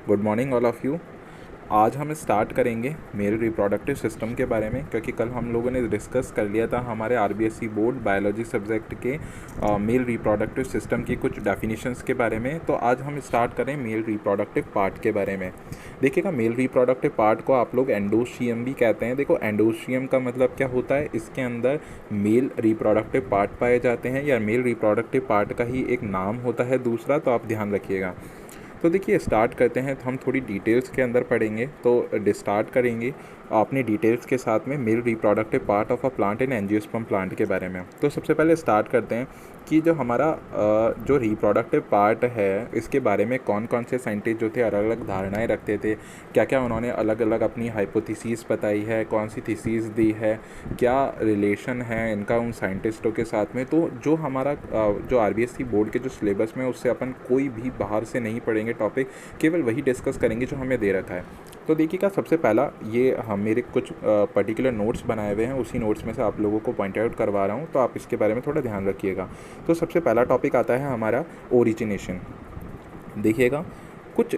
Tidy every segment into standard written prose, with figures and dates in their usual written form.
Good morning all of you. आज हम start करेंगे मेल रिप्रोडक्टिव सिस्टम के बारे में, क्योंकि कल हम लोगों ने डिस्कस कर लिया था हमारे आरबीएसई बोर्ड बायोलॉजी सब्जेक्ट के मेल रिप्रोडक्टिव सिस्टम की कुछ डेफिनेशंस के बारे में। तो आज हम स्टार्ट करें मेल रिप्रोडक्टिव पार्ट के बारे में। देखिएगा, मेल रिप्रोडक्टिव पार्ट को आप लोग एंडोस्ट्रियम भी कहते हैं। देखो, एंडोस्ट्रियम का मतलब क्या होता है, इसके अंदर मेल रिप्रोडक्टिव पार्ट पाए जाते हैं, या मेल रिप्रोडक्टिव पार्ट का ही एक नाम होता है दूसरा, तो आप ध्यान रखिएगा। तो देखिए, स्टार्ट करते हैं। तो हम थोड़ी डिटेल्स के अंदर पढ़ेंगे, तो स्टार्ट करेंगे अपनी डिटेल्स के साथ में male reproductive part of a plant in angiosperm plant के बारे में। तो सबसे पहले स्टार्ट करते हैं कि जो हमारा जो रिप्रोडक्टिव पार्ट है, इसके बारे में कौन कौन से साइंटिस्ट जो थे अलग अलग धारणाएं रखते थे, क्या क्या उन्होंने अलग अलग अपनी हाइपोथेसिस बताई है, कौन सी थीसिस दी है, क्या रिलेशन है इनका उन साइंटिस्टों के साथ में। तो जो हमारा जो आरबीएसई बोर्ड के जो सिलेबस में, उससे अपन कोई भी बाहर से नहीं पढ़ेंगे टॉपिक, केवल वही डिस्कस करेंगे जो हमें दे रखा है। तो देखिएगा, सबसे पहला ये हम मेरे कुछ पर्टिकुलर नोट्स बनाए हुए हैं, उसी नोट्स में से आप लोगों को पॉइंट आउट करवा रहा हूँ, तो आप इसके बारे में थोड़ा ध्यान रखिएगा। तो सबसे पहला टॉपिक आता है हमारा ओरिजिनेशन। देखिएगा, कुछ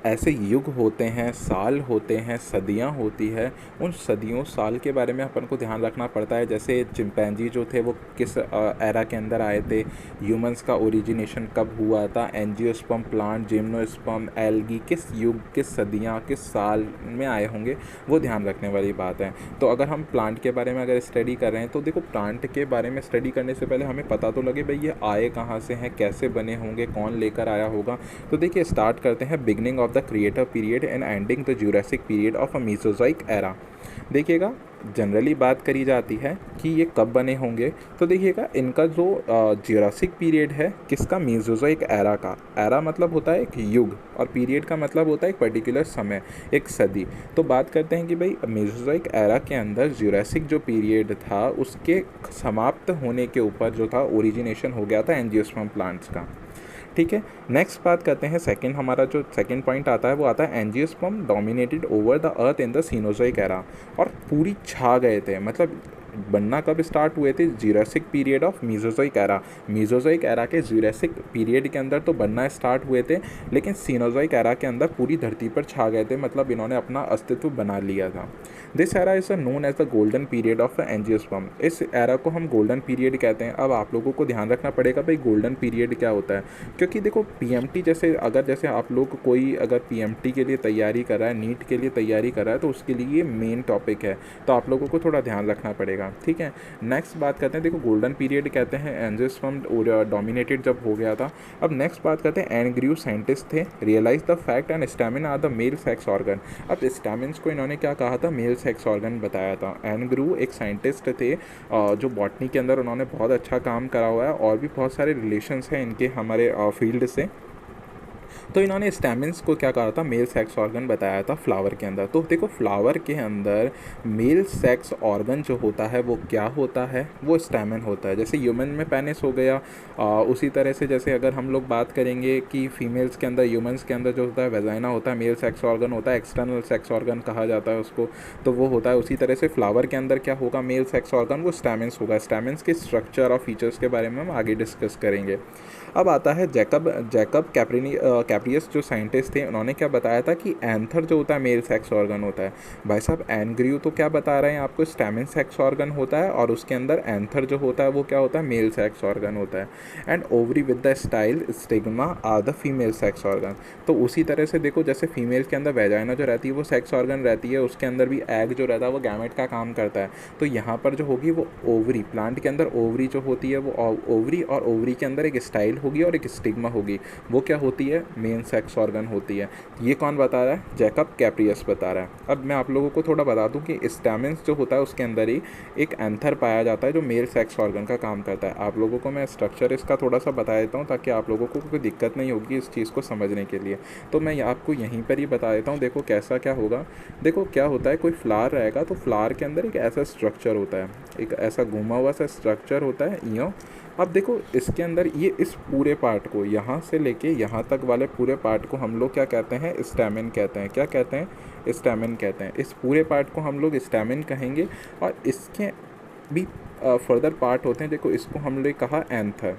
ऐसे युग होते हैं, साल होते हैं, सदियां होती है। उन सदियों साल के बारे में अपन को ध्यान रखना पड़ता है। जैसे चिंपैंजी जो थे वो किस एरा के अंदर आए थे, ह्यूमंस का ओरिजिनेशन कब हुआ था, एंजियोस्पर्म प्लांट, जिम्नोस्पर्म, एल्गी किस युग, किस सदियां, किस साल में आए होंगे, वो ध्यान रखने वाली बात है। तो अगर हम प्लांट के बारे में अगर स्टडी कर रहे हैं, तो देखो, प्लांट के बारे में स्टडी करने से पहले हमें पता तो लगे भाई ये आए कहाँ से हैं, कैसे बने होंगे, कौन लेकर आया होगा। तो देखिए, स्टार्ट करते हैं beginning of the creator period and ending the Jurassic period of a Mesozoic era. देखिएगा, जनरली बात करी जाती है कि ये कब बने होंगे। तो देखिएगा, इनका जो जुरासिक पीरियड है किसका, मीसोजोइक एरा का। एरा मतलब होता है एक युग, और पीरियड का मतलब होता है एक पर्टिकुलर समय, एक सदी। तो बात करते हैं कि भाई मीसोजोइक एरा के अंदर जुरासिक जो पीरियड था, उसके समाप्त होने के ऊपर जो था ओरिजिनेशन हो गया था एंजियोस्पर्म प्लांट्स का। ठीक है, नेक्स्ट बात करते हैं। सेकंड, हमारा जो सेकंड पॉइंट आता है वो आता है angiosperm dominated over the earth in the Cenozoic era. और पूरी छा गए थे, मतलब बनना कब स्टार्ट हुए थे, Jurassic period of Mesozoic era. Mesozoic era के जुरासिक पीरियड के अंदर तो बनना स्टार्ट हुए थे, लेकिन सीनोजोइक एरा के अंदर पूरी धरती पर छा गए थे, मतलब इन्होंने अपना अस्तित्व बना लिया था। This era is known as the golden period of angiosperm. इस एरा को हम गोल्डन पीरियड कहते हैं। अब आप लोगों को ध्यान रखना पड़ेगा भाई गोल्डन पीरियड क्या होता है, क्योंकि देखो, पीएमटी जैसे जैसे आप लोग कोई अगर पीएमटी के लिए तैयारी कर रहा है, नीट के लिए तैयारी कर रहा है, तो उसके लिए ये मेन टॉपिक है, तो आप लोगों को थोड़ा ध्यान रखना पड़ेगा। ठीक है, नेक्स्ट बात करते हैं। देखो, गोल्डन पीरियड कहते हैं एंजियोस्पर्म डोमिनेटेड जब हो गया था। अब नेक्स्ट बात करते हैं, एनग्रीव साइंटिस्ट थे, realize the fact and stamen are the male sex organ. अब स्टैमिन्स को इन्होंने क्या कहा था, मेल सेक्स ऑर्गन बताया था। एनग्रीव एक साइंटिस्ट थे जो बॉटनी के अंदर उन्होंने बहुत अच्छा काम करा हुआ है, और भी बहुत सारे रिलेशंस हैं इनके हमारे फील्ड से। तो इन्होंने स्टैमिन्स को क्या कहा था, मेल सेक्स ऑर्गन बताया था फ्लावर के अंदर। तो देखो, फ्लावर के अंदर मेल सेक्स ऑर्गन जो होता है वो क्या होता है, वो स्टैमिन होता है। जैसे ह्यूमन में पेनिस हो गया, उसी तरह से जैसे अगर हम लोग बात करेंगे कि फीमेल्स के अंदर, ह्यूमंस के अंदर जो होता है वेजाइना होता है, मेल सेक्स ऑर्गन होता है, एक्सटर्नल सेक्स ऑर्गन कहा जाता है उसको, तो वो होता है। उसी तरह से फ्लावर के अंदर क्या होगा, मेल सेक्स ऑर्गन, वो स्टैमिन्स होगा। स्टैमिन्स के स्ट्रक्चर और फीचर्स के बारे में हम आगे डिस्कस करेंगे। अब आता है जैकब कैप्रियस जो साइंटिस्ट थे, उन्होंने क्या बताया था कि एंथर जो होता है मेल सेक्स ऑर्गन होता है। भाई साहब, एनग्रीव तो क्या बता रहे हैं आपको, स्टैमिन सेक्स ऑर्गन होता है, और उसके अंदर एंथर जो होता है वो क्या होता है, मेल सेक्स ऑर्गन होता है। And ovary with the style stigma are the female sex organ. तो उसी तरह से देखो, जैसे फीमेल के अंदर वेजाइना जो रहती है वो सेक्स ऑर्गन रहती है, उसके अंदर भी एग जो रहता है वो गैमेट का काम करता है। तो यहाँ पर जो होगी वो ओवरी, प्लांट के अंदर ओवरी जो होती है वो ओवरी, और ओवरी के अंदर एक स्टाइल होगी और एक स्टिग्मा होगी, वो क्या होती है, मेल सेक्स ऑर्गन होती है। ये कौन बता रहा है, जैकब कैप्रियस बता रहा है। अब मैं आप लोगों को थोड़ा बता दूं कि स्टैमिन्स जो होता है उसके अंदर ही एक एंथर पाया जाता है जो मेल सेक्स ऑर्गन का काम करता है। आप लोगों को मैं स्ट्रक्चर इसका थोड़ा सा बता देता हूँ, ताकि आप लोगों को कोई दिक्कत नहीं होगी इस चीज़ को समझने के लिए। तो मैं आपको यहीं पर ही बता देता हूँ। देखो कैसा क्या होगा। देखो क्या होता है, कोई फ्लावर रहेगा तो फ्लावर के अंदर एक ऐसा स्ट्रक्चर होता है, एक ऐसा घुमा हुआ सा स्ट्रक्चर होता है, यूँ। अब देखो, इसके अंदर ये इस पूरे पार्ट को, यहाँ से लेके यहाँ तक वाले पूरे पार्ट को हम लोग क्या कहते हैं, स्टैमिन कहते हैं। क्या कहते हैं, स्टैमिन कहते हैं। इस पूरे पार्ट को हम लोग स्टैमिन कहेंगे। और इसके भी फर्दर पार्ट होते हैं। देखो, इसको हम लोग कहा एंथर,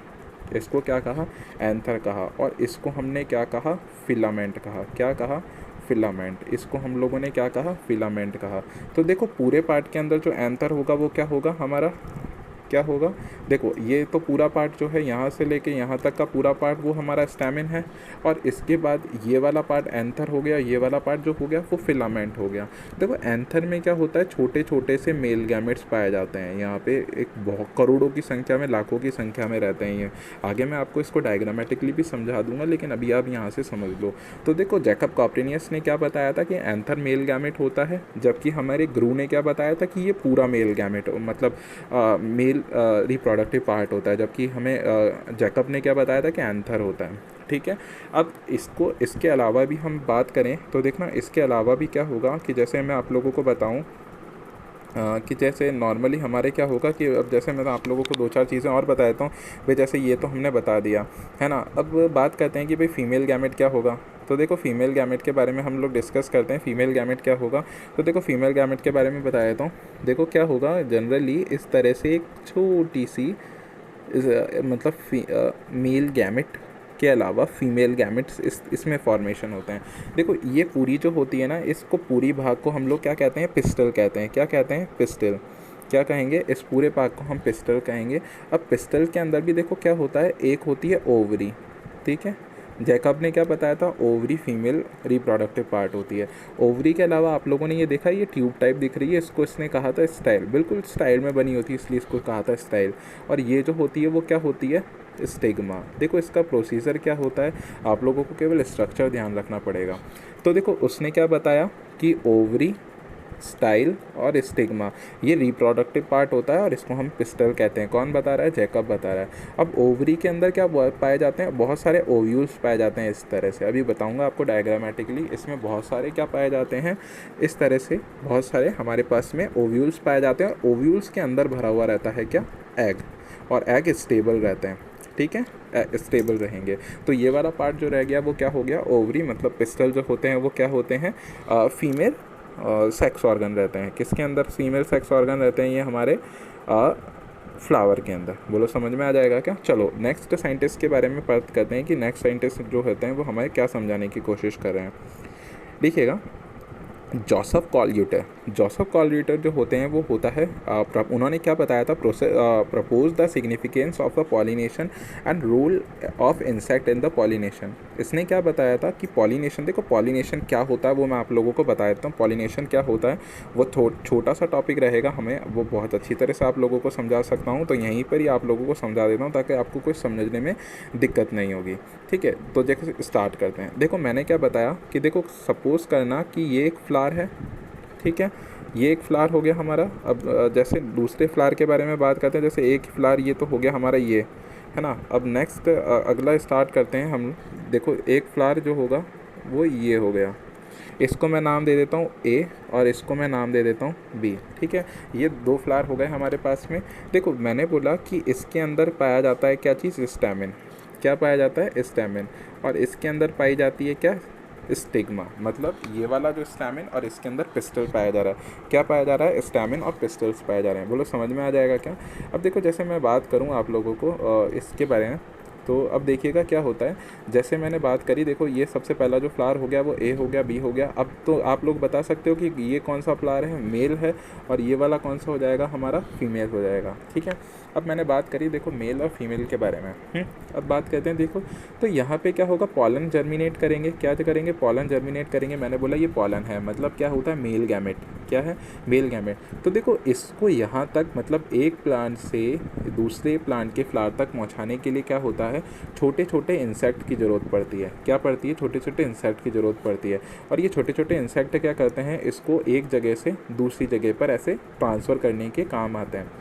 इसको क्या कहा, एंथर कहा, और इसको हमने क्या कहा, फिलामेंट कहा। क्या कहा, फिलामेंट। इसको हम लोगों ने क्या कहा, फिलामेंट कहा। तो देखो पूरे पार्ट के अंदर जो एंथर होगा वो क्या होगा हमारा, क्या होगा, देखो ये तो पूरा पार्ट जो है यहाँ से लेके यहाँ तक का पूरा पार्ट वो हमारा स्टैमिन है, और इसके बाद ये वाला पार्ट एंथर हो गया, ये वाला पार्ट जो हो गया वो फिलामेंट हो गया। देखो एंथर में क्या होता है, छोटे छोटे से मेल गैमेट्स पाए जाते हैं। यहाँ पे एक बहुत करोड़ों की संख्या में, लाखों की संख्या में रहते हैं ये। आगे मैं आपको इसको डायग्रामेटिकली भी समझा दूंगा, लेकिन अभी आप यहाँ से समझ लो। तो देखो जैकब कॉपरनिकस ने क्या बताया था कि एंथर मेल गैमेट होता है, जबकि हमारे ग्रू ने क्या बताया था कि ये पूरा मेल गैमेट मतलब मेल रिप्रोडक्टिव पार्ट होता है, जबकि हमें जैकब ने क्या बताया था कि एंथर होता है। ठीक है, अब इसको इसके अलावा भी हम बात करें तो देखना, इसके अलावा भी क्या होगा कि जैसे मैं आप लोगों को बताऊं कि जैसे नॉर्मली हमारे क्या होगा कि अब जैसे मैं आप लोगों को दो चार चीज़ें और बता देता हूँ भाई। जैसे ये तो हमने बता दिया है ना, अब बात करते हैं कि भाई फीमेल गैमेट क्या होगा। तो देखो फीमेल गैमेट के बारे में हम लोग डिस्कस करते हैं, फीमेल गैमेट क्या होगा। तो देखो फीमेल गैमेट के बारे में बता देता हूँ। देखो क्या होगा, जनरली इस तरह से एक छोटी सी मतलब मेल गैमेट के अलावा फीमेल गैमेट्स इसमें फॉर्मेशन होते हैं। देखो ये पूरी जो होती है ना, इसको पूरी भाग को हम लोग क्या कहते हैं, पिस्टल कहते हैं। क्या कहते हैं, पिस्टल। क्या कहेंगे, इस पूरे भाग को हम पिस्टल कहेंगे। अब पिस्टल के अंदर भी देखो क्या होता है, एक होती है ओवरी। ठीक है, जैकब ने क्या बताया था, ओवरी फीमेल रिप्रोडक्टिव पार्ट होती है। ओवरी के अलावा आप लोगों ने ये देखा, ये ट्यूब टाइप दिख रही है, इसको इसने कहा था स्टाइल। बिल्कुल स्टाइल में बनी होती है, इसलिए इसको कहा था स्टाइल। और ये जो होती है वो क्या होती है, स्टिग्मा। देखो इसका प्रोसीजर क्या होता है, आप लोगों को केवल स्ट्रक्चर ध्यान रखना पड़ेगा। तो देखो उसने क्या बताया कि ओवरी, स्टाइल और स्टिग्मा ये रिप्रोडक्टिव पार्ट होता है, और इसको हम पिस्टल कहते हैं। कौन बता रहा है, जैकब बता रहा है। अब ओवरी के अंदर क्या पाए जाते हैं, बहुत सारे ओव्यूल्स पाए जाते हैं इस तरह से। अभी बताऊंगा आपको डायग्रामेटिकली, इसमें बहुत सारे क्या पाए जाते हैं, इस तरह से बहुत सारे हमारे पास में ओव्यूल्स पाए जाते हैं। और ओव्यूल्स के अंदर भरा हुआ रहता है क्या, एग, और एग स्टेबल रहते हैं। ठीक है, स्टेबल रहेंगे। तो ये वाला पार्ट जो रह गया वो क्या हो गया, ओवरी। मतलब पिस्टल जो होते हैं वो क्या होते हैं, फीमेल सेक्स ऑर्गन रहते हैं। किसके अंदर फीमेल सेक्स ऑर्गन रहते हैं, ये हमारे फ्लावर के अंदर। बोलो समझ में आ जाएगा क्या। चलो नेक्स्ट साइंटिस्ट के बारे में बात करते हैं कि नेक्स्ट साइंटिस्ट जो होते हैं वो हमें क्या समझाने की कोशिश कर रहे हैं। देखिएगा, जोसेफ कॉल्यूटर। जोसेफ कॉल्यूटर जो होते हैं वो होता है उन्होंने क्या बताया था, propose the significance of the pollination and role of insect in the pollination. इसने क्या बताया था कि पॉलिनेशन, देखो पॉलिनेशन क्या होता है वो मैं आप लोगों को बता देता हूँ। पॉलिनेशन क्या होता है वो छोटा सा टॉपिक रहेगा, हमें वो बहुत अच्छी तरह से आप लोगों को समझा सकता हूँ। तो यहीं पर ही आप लोगों को समझा देता हूँ ताकि आपको कोई समझने में दिक्कत नहीं होगी। ठीक है, तो जैसे स्टार्ट करते हैं। देखो मैंने क्या बताया कि देखो सपोज़ करना कि ये एक फ्लावर है। ठीक है, ये एक फ्लावर हो गया हमारा। अब जैसे दूसरे फ्लावर के बारे में बात करते हैं, जैसे एक फ्लावर ये तो हो गया हमारा, ये है ना। अब नेक्स्ट अगला स्टार्ट करते हैं हम। देखो एक फ्लावर जो होगा वो ये हो गया, इसको मैं नाम दे देता हूँ ए, और इसको मैं नाम दे देता हूँ बी। ठीक है, ये दो फ्लावर हो गए हमारे पास में। देखो मैंने बोला कि इसके अंदर पाया जाता है क्या चीज़, स्टैमिन। क्या पाया जाता है, स्टैमिन। और इसके अंदर पाई जाती है क्या, स्टिग्मा। मतलब ये वाला जो स्टैमिन और इसके अंदर पिस्टल पाया जा रहा है। क्या पाया जा रहा है, स्टैमिन और पिस्टल्स पाए जा रहे हैं। बोलो समझ में आ जाएगा क्या। अब देखो जैसे मैं बात करूँ आप लोगों को इसके बारे में, तो अब देखिएगा क्या होता है। जैसे मैंने बात करी, देखो ये सबसे पहला जो फ्लावर हो गया वो ए हो गया, बी हो गया। अब तो आप लोग बता सकते हो कि ये कौन सा फ्लावर है, मेल है, और ये वाला कौन सा हो जाएगा हमारा, फीमेल हो जाएगा। ठीक है, अब मैंने बात करी देखो मेल और फीमेल के बारे में। अब बात करते हैं, देखो तो यहाँ पे क्या होगा, पॉलन जर्मिनेट करेंगे। क्या करेंगे, पॉलन जर्मिनेट करेंगे। मैंने बोला ये पॉलन है, मतलब क्या होता है, मेल गैमेट। क्या है, मेल गैमेट। तो देखो इसको यहाँ तक मतलब एक प्लांट से दूसरे प्लांट के फ्लावर तक पहुँचाने के लिए क्या होता है, छोटे छोटे इंसेक्ट की ज़रूरत पड़ती है। क्या पड़ती है, छोटे छोटे इंसेक्ट की ज़रूरत पड़ती है। और ये छोटे छोटे इंसेक्ट क्या करते हैं, इसको एक जगह से दूसरी जगह पर ऐसे ट्रांसफ़र करने के काम आते हैं।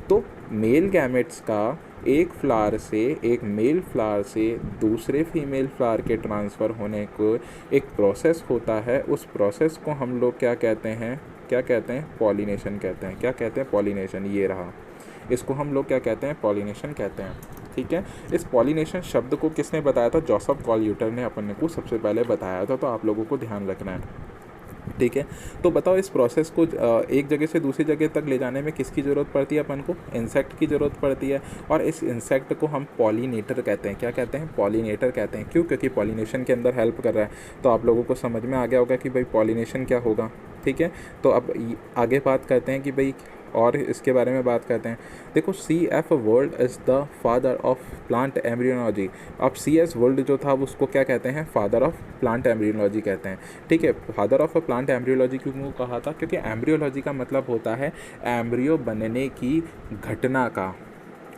तो मेल गैमेट्स का एक फ्लावर से, एक मेल फ्लावर से दूसरे फीमेल फ्लावर के ट्रांसफ़र होने को एक प्रोसेस होता है। उस प्रोसेस को हम लोग क्या कहते हैं, क्या कहते हैं, पॉलिनेशन कहते हैं। क्या कहते हैं, पॉलिनेशन। ये रहा, इसको हम लोग क्या कहते हैं, पॉलिनेशन कहते हैं। ठीक है, इस पॉलिनेशन शब्द को किसने बताया था, जोसेफ कॉल्यूटर ने अपन को सबसे पहले बताया था। तो आप लोगों को ध्यान रखना है। ठीक है। तो बताओ इस प्रोसेस को एक जगह से दूसरी जगह तक ले जाने में किसकी ज़रूरत पड़ती है? अपन को इंसेक्ट की ज़रूरत पड़ती है। और इस इंसेक्ट को हम पॉलिनेटर कहते हैं। क्या कहते हैं? पॉलिनेटर कहते हैं। क्यों? क्योंकि पॉलिनेशन के अंदर हेल्प कर रहा है। तो आप लोगों को समझ में आ गया होगा कि भाई पॉलिनेशन क्या होगा। ठीक है। तो अब आगे बात करते हैं कि भाई और इसके बारे में बात करते हैं। देखो C.F. World is the father of plant embryology. अब C.S. वर्ल्ड जो था उसको क्या कहते हैं? फादर ऑफ प्लांट एम्ब्रियोलॉजी कहते हैं। ठीक है। फादर ऑफ प्लांट एम्ब्रियोलॉजी क्यों कहा था? क्योंकि एम्ब्रियोलॉजी का मतलब होता है एम्ब्रियो बनने की घटना का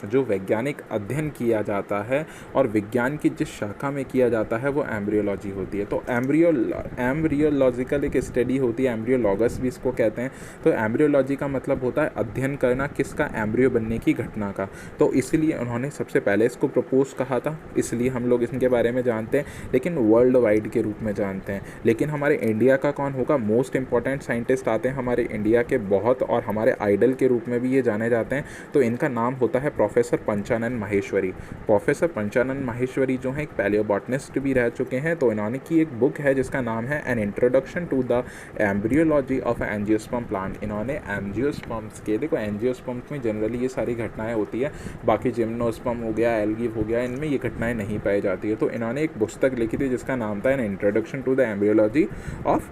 जो वैज्ञानिक अध्ययन किया जाता है और विज्ञान की जिस शाखा में किया जाता है वो एम्ब्रियोलॉजी होती है। तो एम्ब्रियोलॉजिकल एक स्टडी होती है, एम्ब्रियोलॉगस भी इसको कहते हैं। तो एम्ब्रियोलॉजी का मतलब होता है अध्ययन करना किसका? एम्ब्रियो बनने की घटना का। तो इसलिए उन्होंने सबसे पहले इसको प्रपोज कहा था, इसलिए हम लोग इनके बारे में जानते हैं, लेकिन वर्ल्ड वाइड के रूप में जानते हैं। लेकिन हमारे इंडिया का कौन होगा? मोस्ट इंपॉर्टेंट साइंटिस्ट आते हैं हमारे इंडिया के बहुत, और हमारे आइडल के रूप में भी ये जाने जाते हैं। तो इनका नाम होता है प्रोफेसर पंचानन माहेश्वरी। प्रोफेसर पंचानन माहेश्वरी जो हैं एक पैलियोबॉटनिस्ट भी रह चुके हैं। तो इन्होंने की एक बुक है जिसका नाम है an introduction to the embryology of angiosperm plant. इन्होंने एंजियोस्पर्म्स के, देखो एंजियोस्पर्म्स में जनरली ये सारी घटनाएं होती है, बाकी जिम्नोस्पर्म हो गया, एल्गी हो गया, इनमें ये घटनाएं नहीं पाई जाती है। तो इन्होंने एक पुस्तक लिखी थी जिसका नाम था an introduction to the embryology of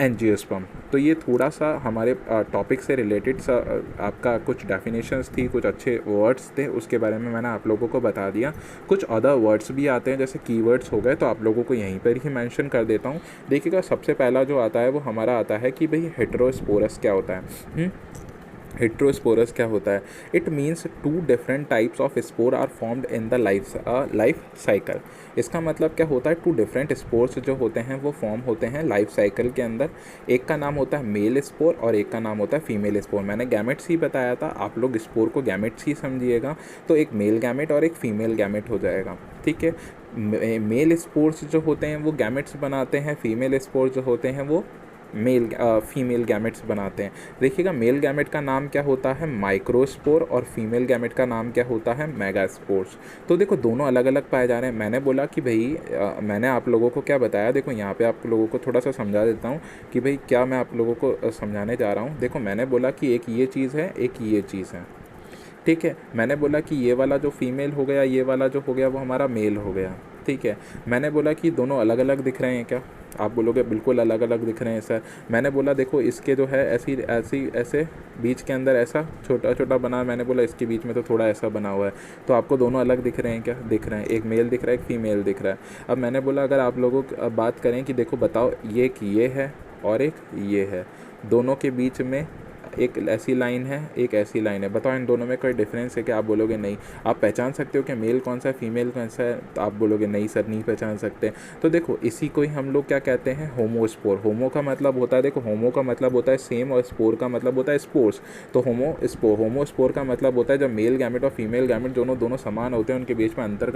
angiosperm. तो ये थोड़ा सा हमारे टॉपिक से रिलेटेड सा आपका कुछ डेफिनेशंस थी, कुछ अच्छे वर्ड्स थे, उसके बारे में मैंने आप लोगों को बता दिया। कुछ अदर वर्ड्स भी आते हैं जैसे कीवर्ड्स हो गए, तो आप लोगों को यहीं पर ही मेंशन कर देता हूँ। देखिएगा सबसे पहला जो आता है वो हमारा आता है कि भाई हेटेरोस्पोरस क्या होता है। हेटेरोस्पोरस क्या होता है? It means two different types of spore are formed in the life cycle. इसका मतलब क्या होता है? टू डिफरेंट स्पोर्स जो होते हैं वो फॉर्म होते हैं लाइफ साइकिल के अंदर। एक का नाम होता है मेल स्पोर और एक का नाम होता है फीमेल स्पोर। मैंने गैमेट्स ही बताया था, आप लोग स्पोर को गैमेट्स ही समझिएगा। तो एक मेल गैमेट और एक फीमेल गैमेट हो जाएगा। ठीक है। मेल स्पोर्स जो होते हैं वो गैमेट्स बनाते हैं, फीमेल स्पोर्स जो होते हैं वो फीमेल गैमेट्स बनाते हैं। देखिएगा मेल गैमेट का नाम क्या होता है? माइक्रोस्पोर, और फीमेल गैमेट का नाम क्या होता है? मेगास्पोर्स। तो देखो दोनों अलग अलग पाए जा रहे हैं। मैंने बोला कि भाई मैंने आप लोगों को क्या बताया, देखो यहाँ पे आप लोगों को थोड़ा सा समझा देता हूँ कि भाई क्या मैं आप लोगों को समझाने जा रहा हूँ। देखो मैंने बोला कि एक ये चीज़ है, एक ये चीज़ है। ठीक है। मैंने बोला कि ये वाला जो फीमेल हो गया, ये वाला जो हो गया वो हमारा मेल हो गया। ठीक है। मैंने बोला कि दोनों अलग अलग दिख रहे हैं क्या? आप बोलोगे बिल्कुल अलग अलग दिख रहे हैं सर। मैंने बोला देखो इसके जो है ऐसे बीच के अंदर ऐसा छोटा छोटा बना, मैंने बोला इसके बीच में तो थोड़ा ऐसा बना हुआ है। तो आपको दोनों अलग दिख रहे हैं क्या? दिख रहे हैं। एक मेल दिख रहा है, एक फीमेल दिख रहा है। अब मैंने बोला अगर आप लोगों अब बात करें कि देखो बताओ ये एक ये है और एक ये है, दोनों के बीच में एक ऐसी लाइन है, एक ऐसी लाइन है, बताओ इन दोनों में कोई डिफरेंस है क्या? आप बोलोगे नहीं। आप पहचान सकते हो कि मेल कौन सा है, फीमेल कौन सा है? तो आप बोलोगे नहीं सर नहीं पहचान सकते। तो देखो इसी को ही हम लोग क्या कहते हैं? होमोस्पोर। होमो का मतलब होता है, देखो होमो का मतलब होता है सेम, और स्पोर का मतलब होता है स्पोर्स। तो होमोस्पोर का मतलब होता है जब मेल गैमेट और फीमेल गैमेट दोनों समान होते हैं, उनके बीच में अंतर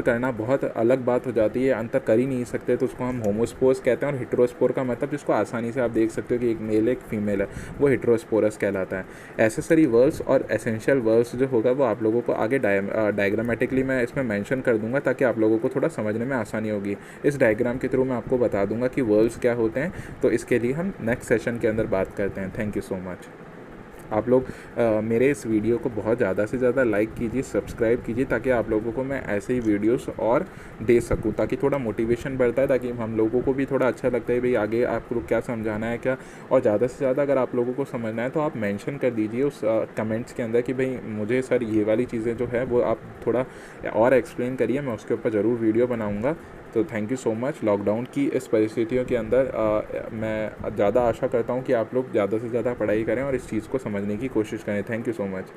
करना बहुत अलग बात हो जाती है, अंतर कर ही नहीं सकते, तो उसको हम होमोस्पोर्स कहते हैं। और हेटेरोस्पोर का मतलब जिसको आसानी से आप देख सकते हो कि एक मेल एक फीमेल है, वो हेटेरोस्पोरस कहलाता है। एसेसरी वर्ब्स और एसेंशियल वर्ब्स जो होगा वो आप लोगों को आगे डायग्रामेटिकली मैं इसमें मेंशन कर दूंगा, ताकि आप लोगों को थोड़ा समझने में आसानी होगी। इस डायग्राम के थ्रू मैं आपको बता दूंगा कि वर्ब्स क्या होते हैं। तो इसके लिए हम नेक्स्ट सेशन के अंदर बात करते हैं। Thank you so much. आप लोग मेरे इस वीडियो को बहुत ज़्यादा से ज़्यादा लाइक कीजिए, सब्सक्राइब कीजिए, ताकि आप लोगों को मैं ऐसे ही वीडियोस और दे सकूं, ताकि थोड़ा मोटिवेशन बढ़ता है, ताकि हम लोगों को भी थोड़ा अच्छा लगता है भाई आगे आप लोग क्या समझाना है क्या। और ज़्यादा से ज़्यादा अगर आप लोगों को समझना है तो आप मेंशन कर दीजिए उस कमेंट्स के अंदर कि भाई मुझे सर ये वाली चीज़ें जो है वो आप थोड़ा और एक्सप्लेन करिए, मैं उसके ऊपर ज़रूर वीडियो बनाऊँगा। तो thank you so much. Lockdown की इस परिस्थितियों के अंदर मैं ज़्यादा आशा करता हूँ कि आप लोग ज़्यादा से ज़्यादा पढ़ाई करें और इस चीज़ को समझने की कोशिश करें। Thank you so much.